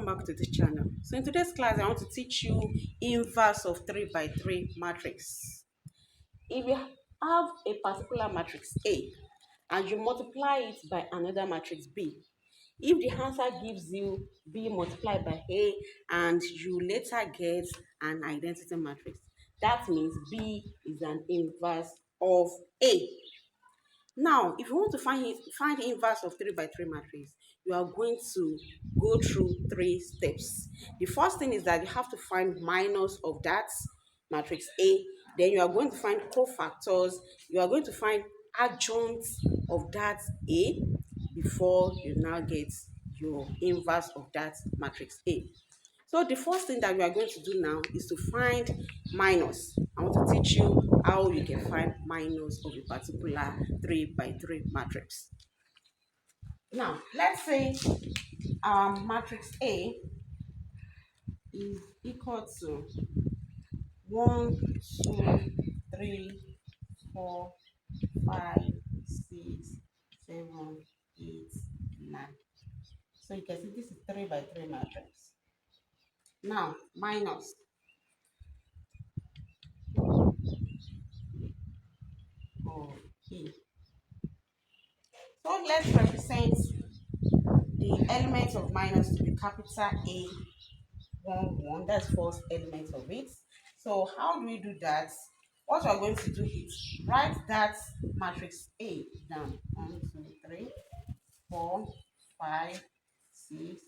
back to the channel. So in today's class I want to teach you inverse of 3 by 3 matrix. If you have a particular matrix A and you multiply it by another matrix B, if the answer gives you B multiplied by A and you later get an identity matrix, that means B is an inverse of A. Now, if you want to find the inverse of 3 by 3 matrix, you are going to go through 3 steps. The first thing is that you have to find minus of that matrix A. Then you are going to find cofactors. You are going to find adjoints of that A before you now get your inverse of that matrix A. So the first thing that we are going to do now is to find minus. I want to teach you how you can find minus of a particular 3 by 3 matrix. Now, let's say matrix A is equal to 1, 2, 3, 4, 5, 6, 7, 8, 9. So you can see this is 3 by 3 matrix. Now, minus of E. So let's represent the elements of minus to be capital A 1 1. That's first element of it. So how do we do that? What we're going to do is write that matrix A down. 1, 2, 3, 4, 5, 6,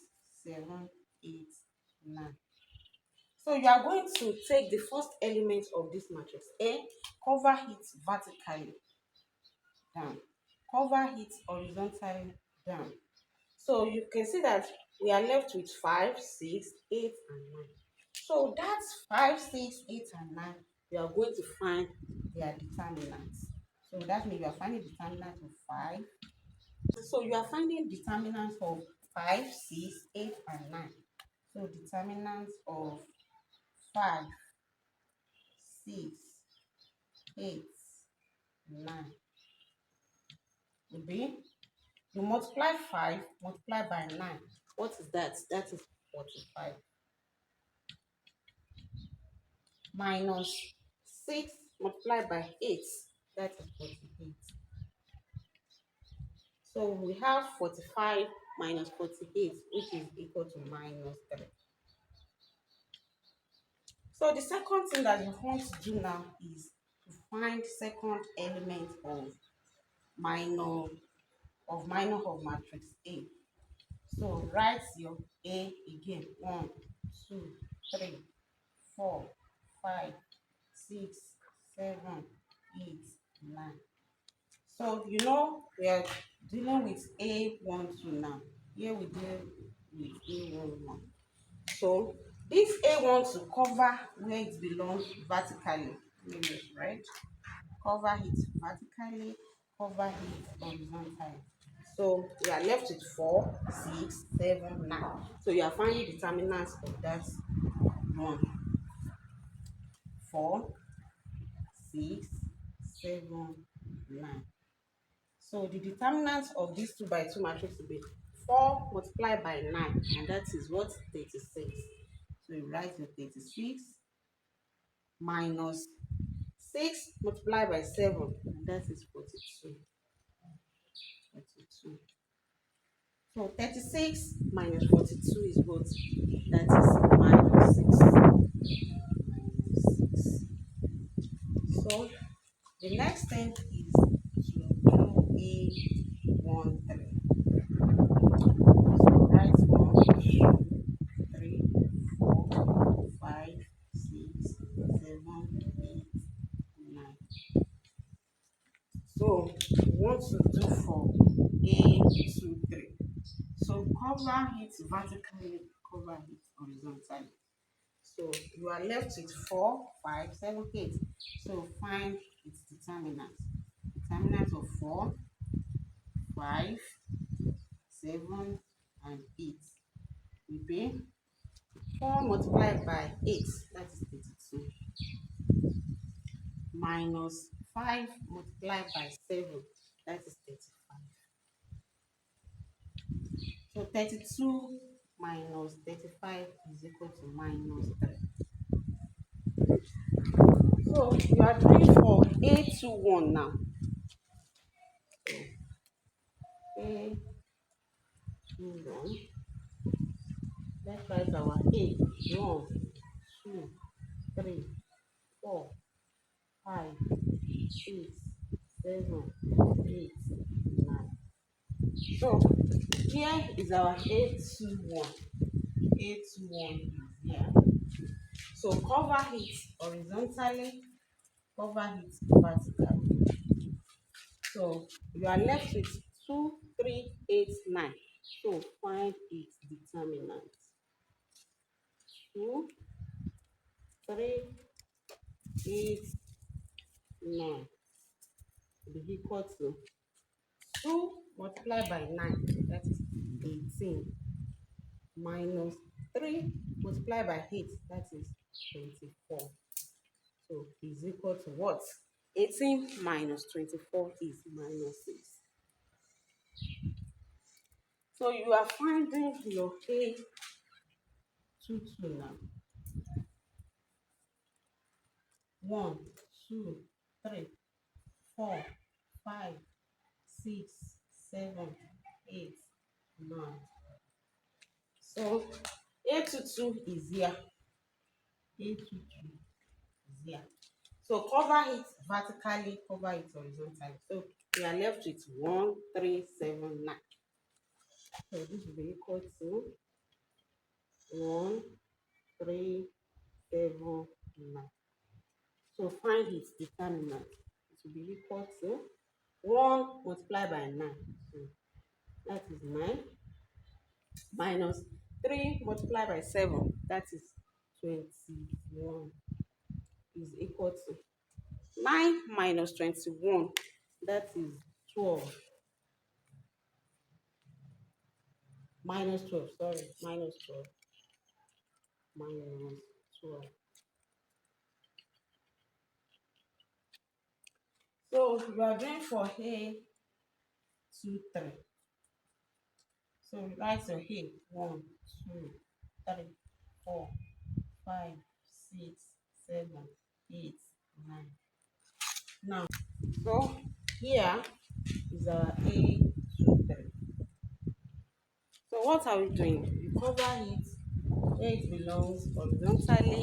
7, 8, 9. So you are going to take the first element of this matrix A, cover it vertically down, cover it horizontally down. So you can see that we are left with 5, 6, 8, and 9. So that's 5, 6, 8, and 9. We are going to find their determinants. So that means you are finding determinant of 5. So you are finding determinants of 5, 6, 8, and 9. So determinants of 5, 6, 8, 9 will be, you multiply 5, multiply by 9. What is that? That is 45. Minus 6 multiplied by 8. That is 48. So we have 45 minus 48, which is equal to minus 3. So the second thing that you want to do now is to find second element of minor of matrix A. So write your A again. 1, 2, 3, 4, 5, 6, 7, 8, 9. So you know we are dealing with A12 now. Here we deal with A11. So this A12 cover where it belongs vertically. Right? Cover it vertically, cover it horizontally. So we are left with 4, 6, 7, 9. So you are finding determinants of that one. 4, 6, 7, 9. So the determinants of this 2 by 2 matrix will be 4 multiplied by 9, and that is what? 36. So you write your 36 minus 6 multiplied by 7, and that is 42. 42. So 36 minus 42 is what? That is minus 6. So the next thing is to do A13. So write 1, 2, 3, 4, 5, 6, 7, 8, 9. So we want to do for A23. So cover it vertically, cover it horizontally. So you are left with 4, 5, 7, 8. So find its determinant. Determinant of 4, 5, 7, and 8 will be 4 multiplied by 8, that is 32, minus 5 multiplied by 7, that is 35. So 32 minus 35 is equal to minus 3. So you are doing for A21 now. So A21. Let's write our A. 1, 2, 3, 4, 5, 6, 7, 8, 9. So here is our A21. A21 is here. So cover it horizontally, cover it vertically. So you are left with 2, 3, 8, 9. So find its determinant. 2, 3, 8, 9 will be equal to 2 multiplied by 9, that is 18, minus 3 multiplied by 8, that is 24. So is equal to what? 18 minus 24 is minus 6. So you are finding your A22 now. 1, 2, 3, 4, 5, 6, 7, 8, 9. So A22 is here. A22 is here. So cover it vertically, cover it horizontally. So we are left with 1, 3, 7, 9. So this will be equal to 1, 3, 7, 9. So find its determinant. It will be equal to 1 multiplied by 9. So that is 9 minus 3 multiplied by 7. That is 21 is equal to 9 minus 21. That is 12. Minus 12, sorry, minus 12. Minus 12. So you are doing for A 2, 3. So write your A 1, 2, 3, 4, 5, 6, 7, 8, 9. Now, so here is our A23. So what are we doing? You cover it where it belongs horizontally,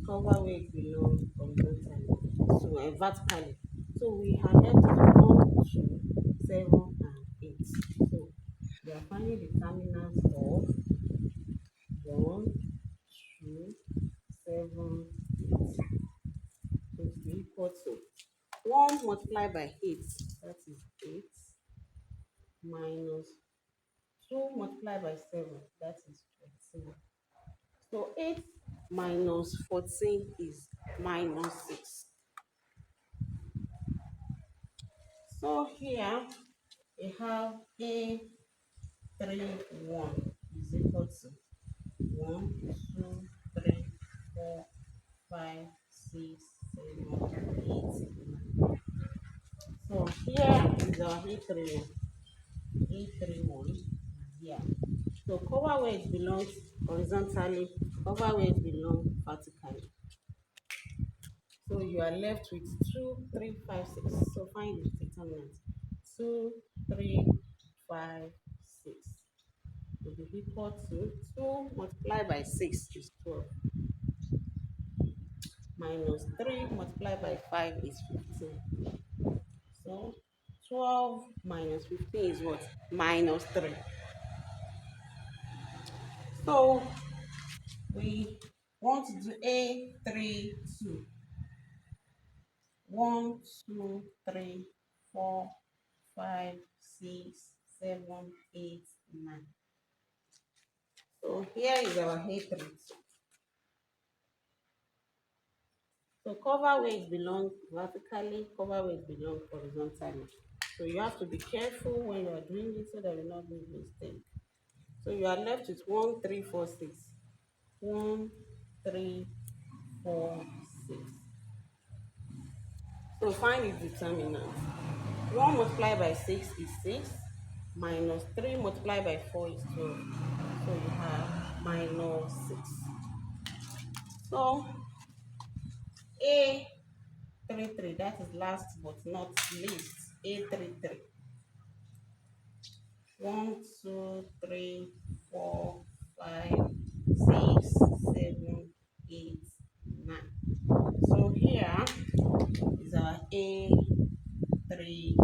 cover where it belongs horizontally, so vertically. So we have left 1, 2, 7, and 8. So we are finding the determinants of 1, 2, 7, 8. So it will be equal to 1 multiplied by 8, that is 8, minus 2 multiplied by 7, that is 14. So 8 minus 14 is minus 6. So here we have A31 is equal to 1, 2, 3, 4, 5, 6, 7, 8, 9. So here is our A31. A31 is here. So cover where it belongs horizontally, cover where it belongs vertically. So you are left with 2, 3, 5, 6. So find the determinant. 2, 3, 5, 6 will be equal to 2 multiplied by 6 is 12. Minus 3 multiplied by 5 is 15. So 12 minus 15 is what? Minus 3. So we want to do A32. 1, 2, 3, 4, 5, 6, 7, 8, 9. So here is our A32. So cover where it belongs vertically, cover where it belongs horizontally. So you have to be careful when you are doing this so that you not make mistake. So you are left with 1, 3, 4, 6. 1, 3, 4, 6. So find its determinant. 1 multiplied by 6 is 6, minus 3 multiplied by 4 is 12. So you have minus 6. So A33, that is last but not least. A33. 1, 2, 3, 4, 5, 6, 7, 8, 9. So here is our A33.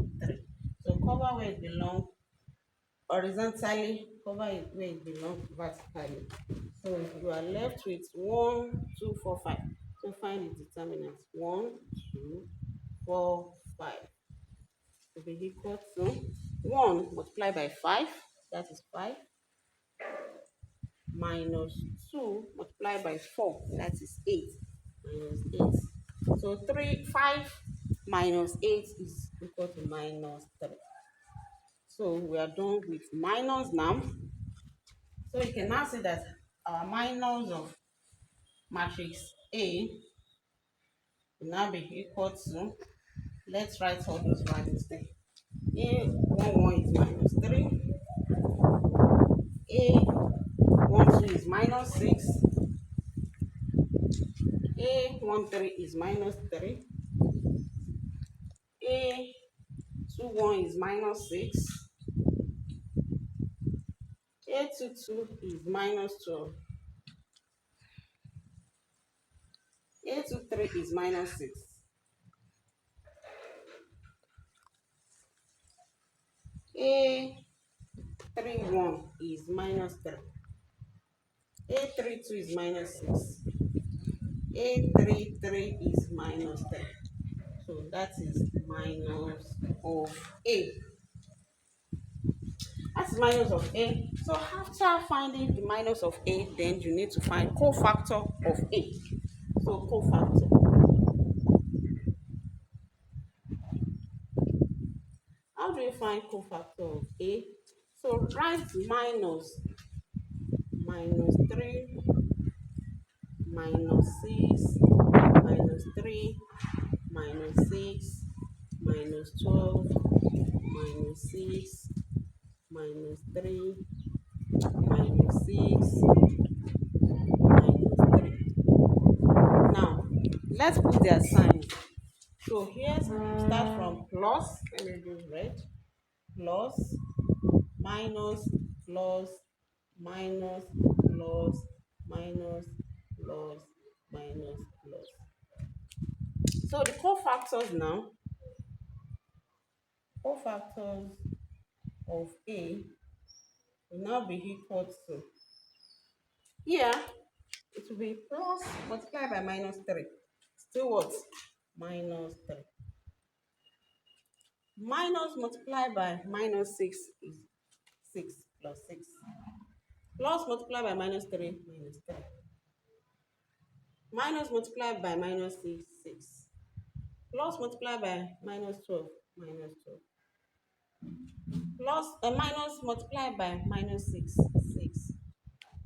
So cover where it belongs horizontally, cover it where it belongs vertically. So you are left with 1, 2, 4, 5. So find the determinant. 1, 2, 4, 5 will be equal to 1 multiplied by 5, that is 5, minus 2 multiplied by 4, that is 8, minus 8. So 5 minus 8 is equal to minus 3. So we are done with minus now. So you can now see that our minus of matrix A will now be equal to, let's write all those values there. A11 is minus 3, A12 is minus 6, A13 is minus 3, A21 is minus 6, A22 is minus 12, A23 is minus 6, A31 is minus 3, A32 is minus 6, A33 is minus 3. So that is minus of A. That's minus of A. So after finding the minus of A, then you need to find cofactor of A. So cofactor. How do you find cofactor of A? So write minus 3, minus 6, minus 3, minus 6, minus 12, minus 6, minus 3, minus 6, minus 3. Now, let's put their signs. So here, start from plus, let me do red, plus, minus, plus, minus, plus, minus, plus, minus, plus. So the cofactors now, cofactors of A will now be equal to, here, it will be plus multiplied by minus 3. Still what? Minus 3. Minus multiplied by minus 6 is 6 plus 6. Plus multiplied by minus 3, minus 3. Minus multiplied by minus 6, 6. Plus multiplied by minus 12, minus 12. Plus minus multiplied by minus 6, 6.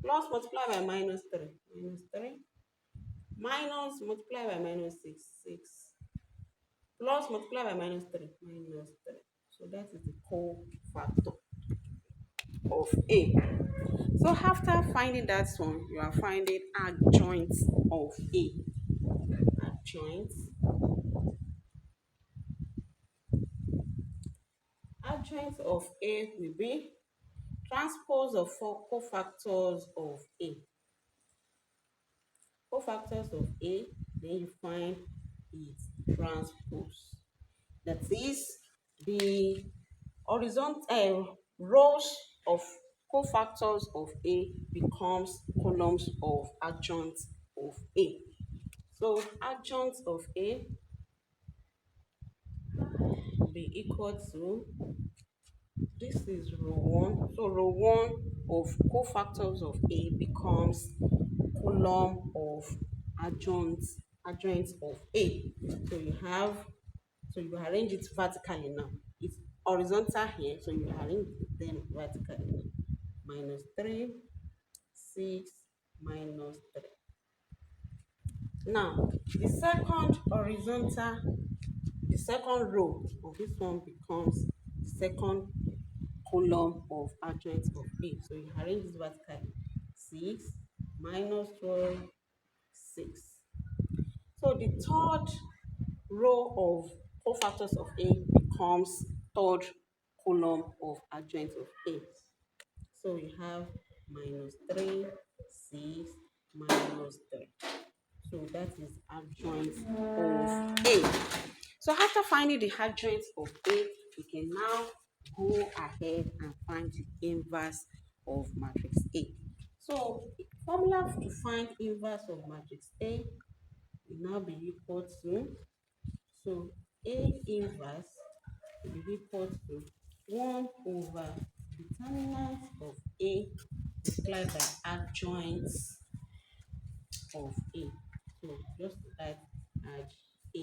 Plus multiplied by minus 3, minus 3. Minus multiplied by minus 6, 6. Plus multiplied by minus 3, minus 3. So that is the cofactor of A. So after finding that one, you are finding adjoint of A. Adjoint. Adjoint of A will be transpose of 4 cofactors of A. Cofactors of A, then you find its transpose. That is the horizontal rows of cofactors of A becomes columns of adjoint of A. So adjoint of A will be equal to, this is row 1. So row 1 of cofactors of A becomes column of adjoint of A. So you arrange it vertically now. It's horizontal here, so you arrange them vertically. Minus 3, 6, minus 3. Now, the second row of this one becomes the second column of adjoint of A. So you arrange this vertically. 6 minus 12, 6. So the third row of cofactors of A becomes third column of adjoint of A. So we have minus 3, 6, minus 3. So that is adjoint of A. So after finding the adjoint of A, we can now go ahead and find the inverse of matrix A. So formula to find inverse of matrix A will now be equal to, so A inverse will be equal to 1 over determinant of A multiplied by adjoint of A. So just add A.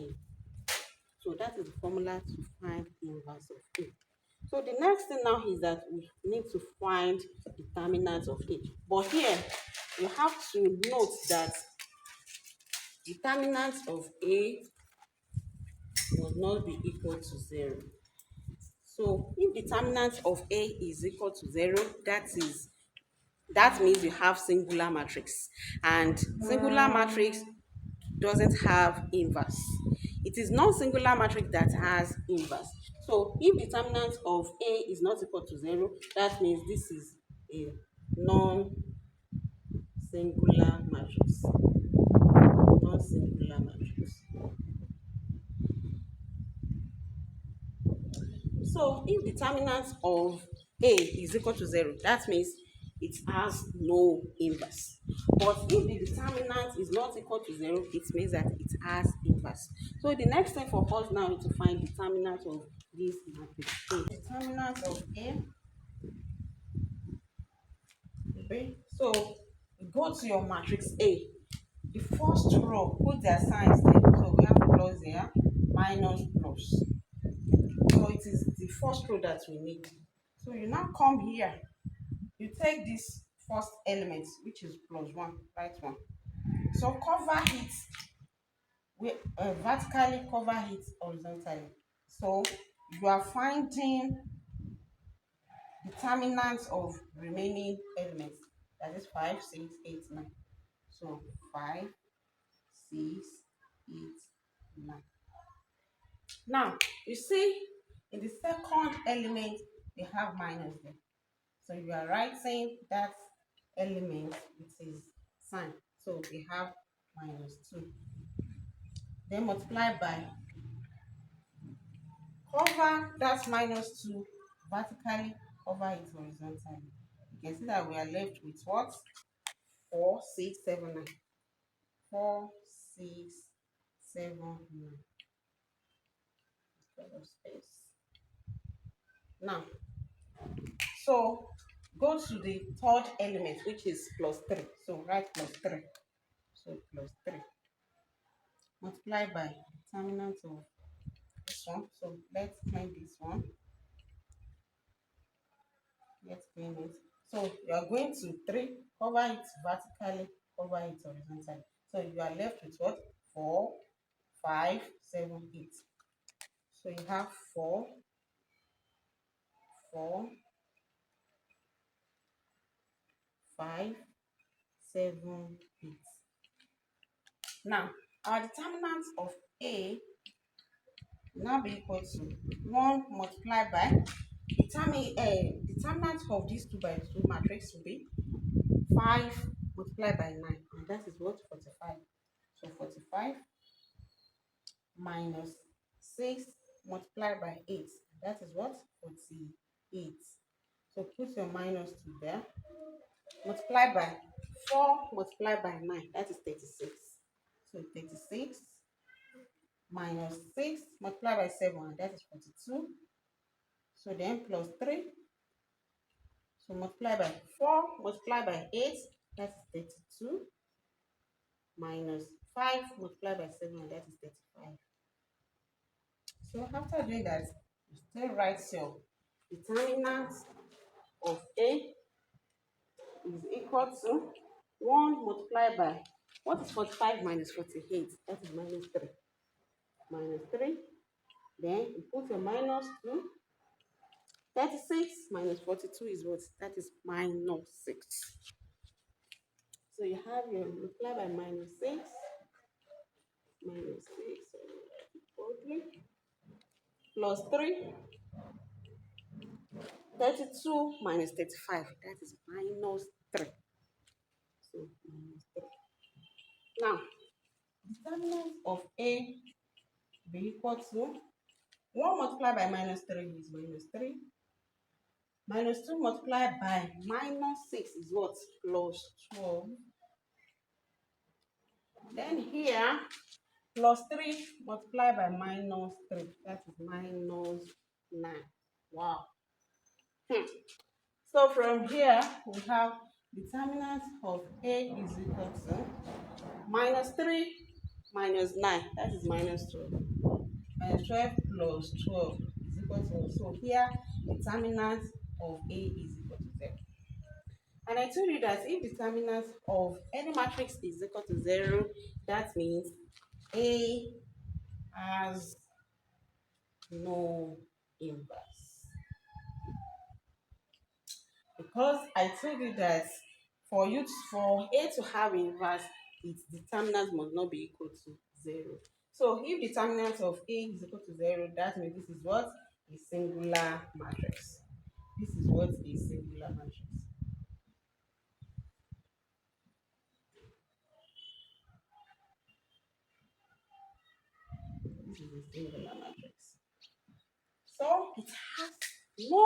So that is the formula to find inverse of A. So the next thing now is that we need to find determinant of A. But here, you have to note that determinant of A must not be equal to 0. So if determinant of A is equal to 0, that means you have singular matrix. And singular matrix doesn't have inverse. It is non-singular matrix that has inverse. So if determinant of A is not equal to 0, that means this is a non-singular matrix. Non-singular matrix. So if determinant of A is equal to 0, that means it has no inverse. But if the determinant is not equal to 0, it means that it has inverse. So the next thing for us now is to find determinant of this matrix A. Determinant of A. Okay. So go to your matrix A. The first row, put their signs there. So we have plus there, minus plus. So it is the first row that we need. So you now come here. You take this first element, which is plus 1, right one. So cover it, we vertically cover it horizontally. So you are finding determinants of remaining elements. That is 5, 6, 8, 9. So 5, 6, 8, 9. Now you see in the second element they have minus there. So you are writing that element with its sign. So we have minus 2. Then multiply by, cover that minus 2 vertically, cover it horizontally. You can see that we are left with what? 4, 6, 7, 9. 4, 6, 7, 9. Space. Now, so go to the third element, which is plus 3. So write plus 3. So plus 3. Multiply by determinant of this one. So let's clean this one. Let's clean it. So you are going to 3, cover it vertically, cover it horizontally. So you are left with what? 4, 5, 7, 8. So you have 4, 4, 5, 7, 8. Now, our determinant of A will now be equal to 1 multiplied by determinant of this 2 by 2 matrix will be 5 multiplied by 9, and that is what? 45. So 45 minus 6 multiplied by 8, that is what? 48. So put your minus 2 there. Multiply by 4 multiplied by 9, that is 36. So 36 minus 6 multiplied by 7, and that is 42. So then plus 3. So multiply by 4 multiplied by 8, that is 32. Minus 5 multiplied by 7, and that is 35. So after doing that, you still write your determinant of A is equal to 1 multiplied by, what is 45 minus 48? That is minus 3. Minus 3. Then you put your minus 2. 36 minus 42 is what? That is minus 6. So you have your multiply by minus 6, minus 6, plus 3, 32 minus 35, that is minus 3. So minus 3. Now, determinant of A be equal to 1 multiplied by minus 3 is minus 3. Minus 2 multiplied by minus 6 is what? Plus 12. Then here, plus 3 multiplied by minus 3. That is minus 9. Wow. So from here, we have determinant of A is equal to minus 3 minus 9. That is minus 12. Minus 12 plus 12 is equal to, so here determinant of A is equal to 0. And I told you that if determinant of any matrix is equal to 0, that means A has no inverse. Because I told you that for A to have inverse, its determinant must not be equal to 0. So if determinant of A is equal to 0, that means this is what? A singular matrix. This is what? A singular matrix. This is a singular matrix. So it has no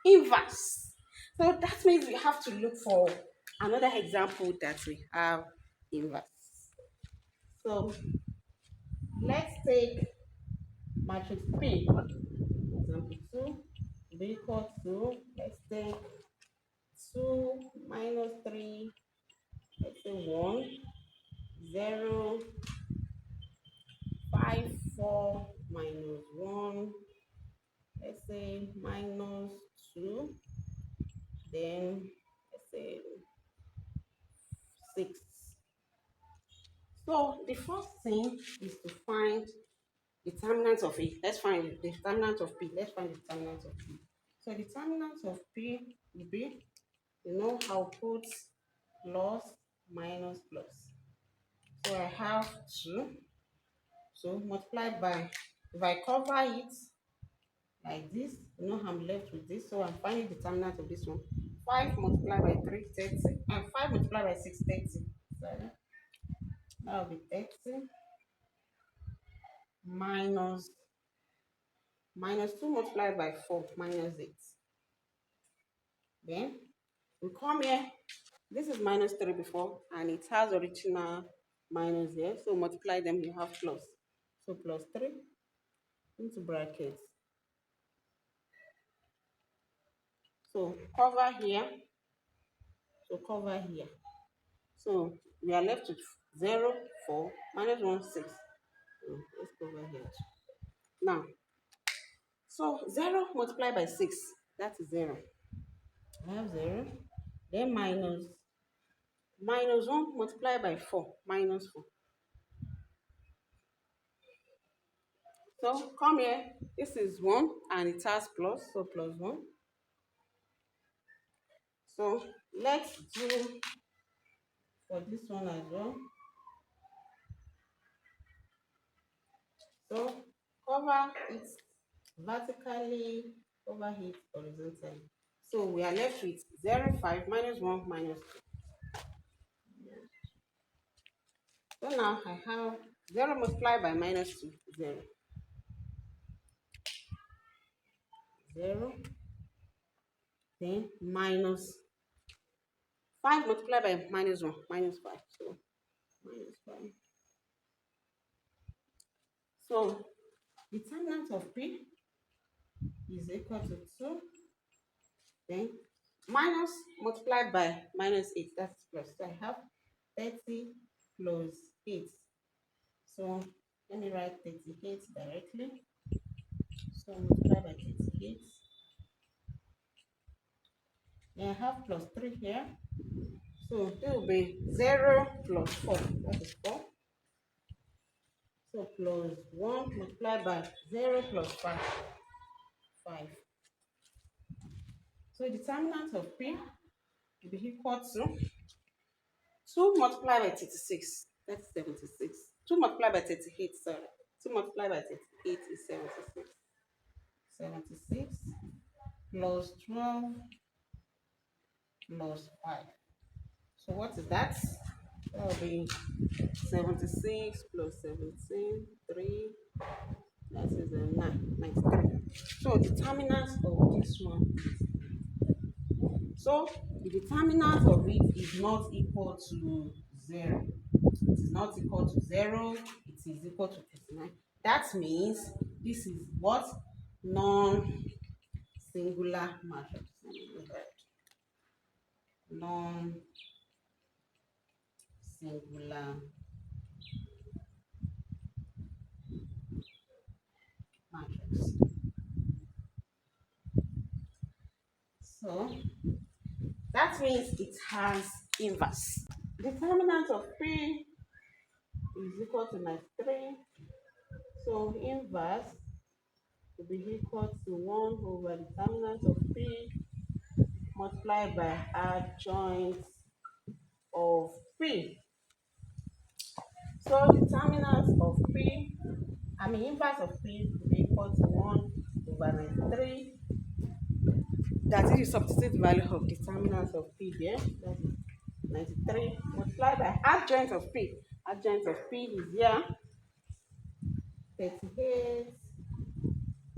inverse. So that means we have to look for another example that we have inverse. So let's take matrix P. Example 2 be equal to, let's take 2 minus 3, let's say 1, 0, 5, 4 minus 1, let's say minus 2, then let's say 6. So the first thing is to find determinant of A. Let's find the determinant of P. Let's find the determinant of P. So determinant of P will be, I'll put plus, minus, plus. So I have 2. So multiplied by, if I cover it like this, I'm left with this. So I'm finding determinant of this one. 5 multiplied by 3, 30. And 5 multiplied by 6, 30. So that will be 30. Minus 2 multiplied by 4, minus 8. Then we come here. This is minus 3 before, and it has original minus here. So multiply them, you have plus. So plus 3 into brackets. So cover here. So cover here. So we are left with 0, 4, minus 1, 6. So let's cover here. Now, so 0 multiplied by 6, that is 0. I have 0. Then minus 1 multiplied by 4, minus 4. So come here, this is 1 and it has plus, so plus 1. So let's do for this one as well. So cover it vertically, cover it horizontally. So we are left with 0, 5, minus 1, minus 2. So now I have 0 multiplied by minus 2, 0. 0. Then minus 5 multiplied by minus 1, minus 5. So minus 5. So determinant of P is equal to 2. Then minus multiplied by minus 8, that's plus. So I have 30 plus 8. So let me write 38 directly. So multiply by 38. Then I have plus 3 here. So it will be 0 plus 4. That is 4. So plus 1 multiplied by 0 plus 5. 5. So determinant of P will be equal to 2 multiplied by 36. That's 76. 2 multiplied by 38, sorry. 2 multiplied by 38 is 76. 76 plus 12 plus 5. So what is that? That will be 76 plus 17, 3, that is 9, 93. So determinant of this one. So the determinant of it is not equal to 0. It is not equal to 0. It is equal to 39. That means this is what? Non-singular matrix. Non-singular matrix. So that means it has inverse. Determinant of P is equal to 93. So inverse will be equal to 1 over determinant of P multiplied by adjoint of P. So determinant of P, inverse of P will be equal to 1 over 93. That is the substitute value of determinant of P there. That is 93 multiplied by adjoint of P. Adjoint of P is here. 38,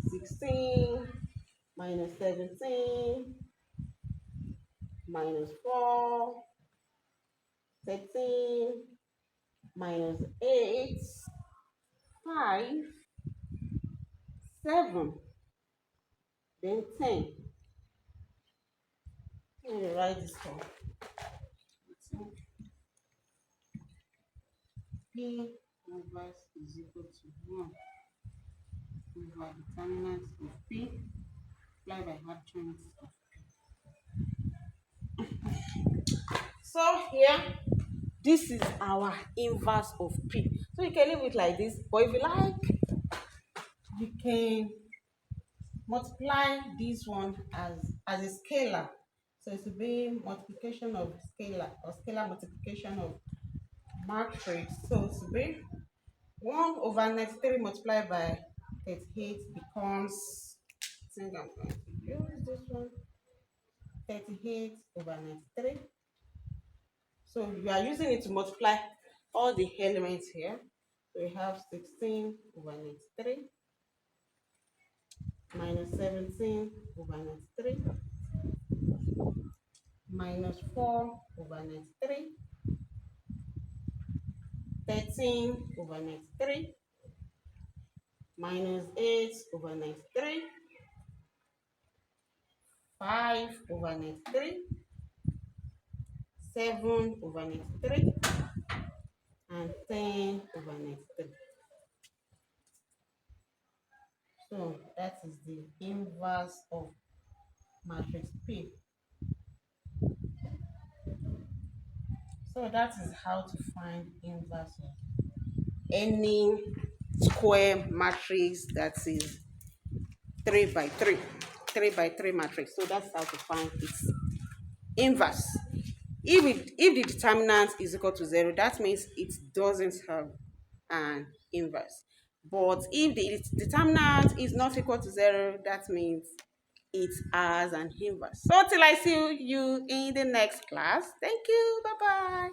16, minus 17, minus 4, 13, minus 8, 5, 7, then 10. Let me write this down. P inverse is equal to 1 over determinant of P multiplied by adjoint of P. So here, this is our inverse of P. So you can leave it like this, but if you like, you can multiply this one as a scalar. So it will be multiplication of scalar or scalar multiplication of matrix. So it will be 1 over 93 multiplied by 38 becomes, I think I'm going to use this one, 38 over 93. So you are using it to multiply all the elements here. So we have 16 over 93 minus 17 over 93 minus 4 over 93, 13 over 93 minus 8 over 93, 5 over 93, 7 over 93, and 10 over 93. So that is the inverse of matrix P. So that is how to find inverse of any square matrix that is 3 by 3, 3 by 3 matrix. So that's how to find its inverse. If the determinant is equal to 0, that means it doesn't have an inverse. But if the determinant is not equal to 0, that means it has an inverse. So till I see you in the next class. Thank you. Bye-bye.